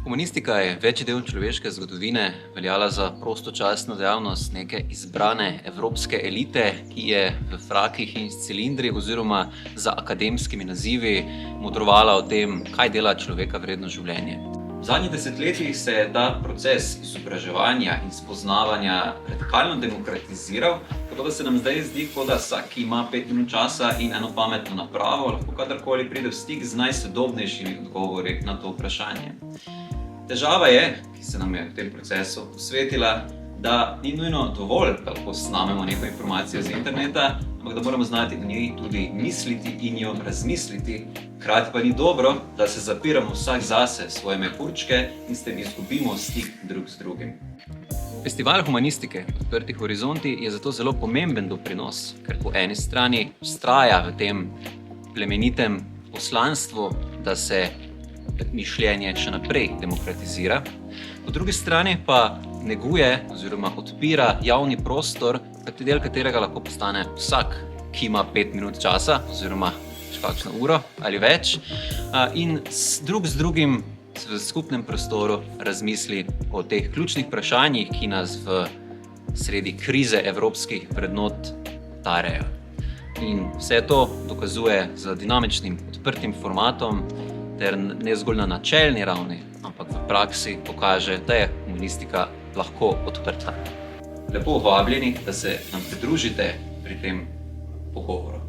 Humanistika je večji del človeške zgodovine veljala za prostočasno dejavnost neke izbrane evropske elite, ki je v frakih in cilindrih oziroma za akademskimi nazivi modrovala o tem, kaj dela človeka vredno življenje. V zadnjih desetletjih se je ta proces izobraževanja in spoznavanja radikalno demokratiziral, tako da se nam zdaj zdi, kot da vsak, ki ima 5 minut časa in eno pametno napravo, lahko kadarkoli pride v stik z najsodobnejšimi odgovori na to vprašanje. Težava je, ki se nam je v tem procesu posvetila, da ni nujno dovolj, da lahko snamemo neko informacijo z interneta, ampak da moramo znati o njej tudi misliti in jo razmisliti. Hkrati pa ni dobro, da se zapiramo vsak zase svoje mehurčke in s tem izgubimo stik drug z drugim. Festival humanistike Odprti horizonti je zato zelo pomemben doprinos, ker po eni strani vztraja v tem plemenitem poslanstvu, da se mišljenje še naprej demokratizira, po drugi strani pa neguje oziroma odpira javni prostor, del katerega lahko postane vsak, ki ima 5 minut časa oziroma še kakšno uro ali več, in drug z drugim v skupnem prostoru razmisli o teh ključnih vprašanjih, ki nas v sredi krize evropskih vrednot tarejo. In vse to dokazuje z dinamičnim, odprtim formatom, ter ne zgolj na načelni ravni, ampak v praksi pokaže, da je humanistika lahko odprta. Lepo vabljeni, da se nam pridružite pri tem pogovoru.